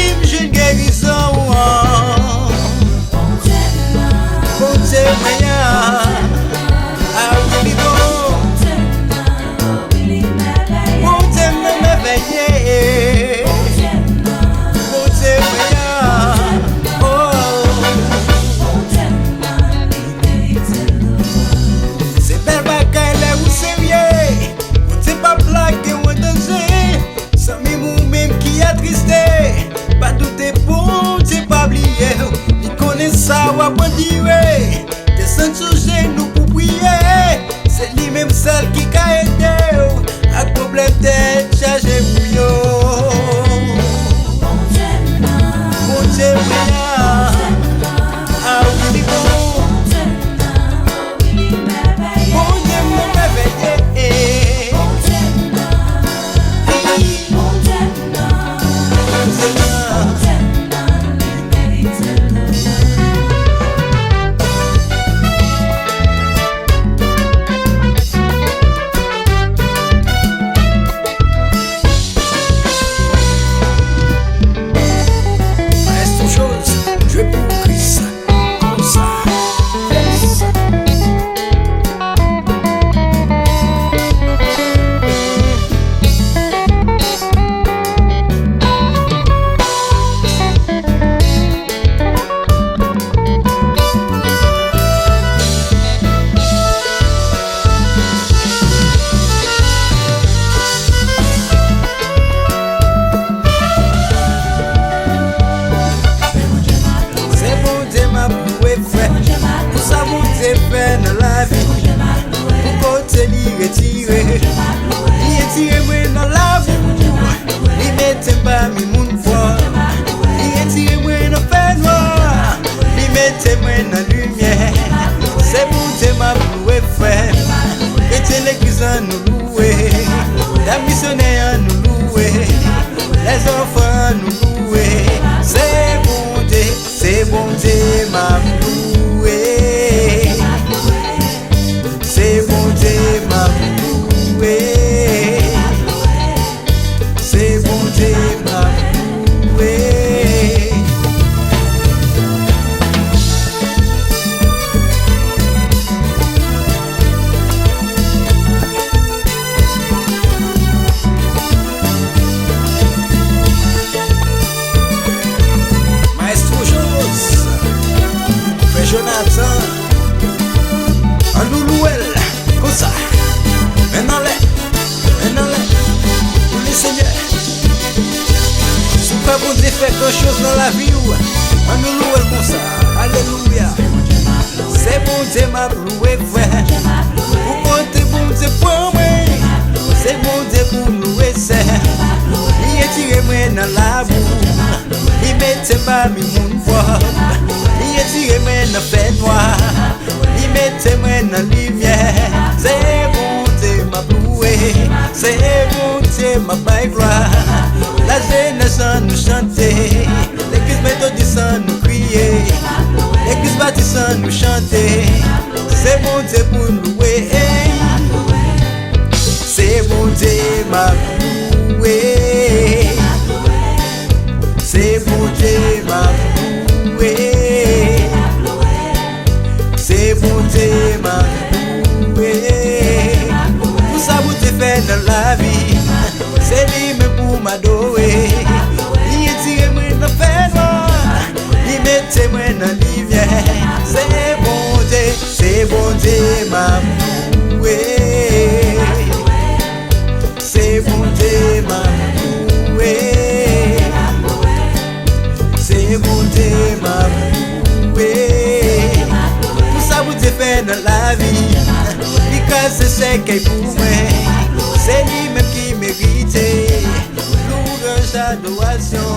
victime, j'ai une guérison. Bon Dieu, moyen. Ah oui, bon. Bon Dieu, m'éveiller. Bon Dieu, moyen. Oh. C'est belle bagaille là où c'est vieux. Bon Dieu, pas plaqué ou danger. Sans même même qui attristé. Pas douter, bon Dieu, pas oublier. Il connaît ça, ou à pas dire. Descends sur genoux pour prier. C'est lui-même celle qui a aidé. A problème tête chargé pour yo. Bon Dieu, ah oui, bon. Bon Dieu, m'éveiller. Dans la vie, pour côté l'y retirer, moi dans la boue, l'y mettez pas mi moun fort, l'y retirer moi dans fait noir, l'y mettez moi dans lumière, c'est pour te ma louer frère, et l'église à nous louer, la missionnaire à nous louer, les enfants à nous louer, c'est bon Dieu ma louer. C'est bon Dieu m'a loué. C'est bon Dieu m'a loué. Maestro Jos, Frère Jonathan, en nous louer. Ça, maintenant pour le Seigneur. Si pas bon Dieu fait quelque chose dans la vie, on nous loue comme ça. Alléluia. C'est bon Dieu m'a loué, frère. Pour compter bon Dieu pour moi. C'est bon Dieu pour louer, c'est. Il est tiré moi dans la boue. Il mettait pas mi moun fort. Il est tiré moi dans fait noir. Il mettait moi dans lumière. C'est bon Dieu m'a loué, c'est bon Dieu m'a baille gloire. La jeunesse nous chanter, l'église méthodiste nous crier, l'église baptiste nous chanter. C'est bon Dieu pour nous louer, c'est bon Dieu m'a loué, c'est bon Dieu m'a loué, c'est bon Dieu m'a loué. Dans la vie, c'est lui-même pour m'adorer. Il est tiré moi dans fait noir, il mettait moi dans lumière. C'est bon Dieu m'a loué. C'est bon Dieu m'a loué. C'est bon Dieu m'a loué. Tout ça vous fait dans la vie, parce que c'est qu'il pour moi. C'est lui-même qui méritait louange, adoration.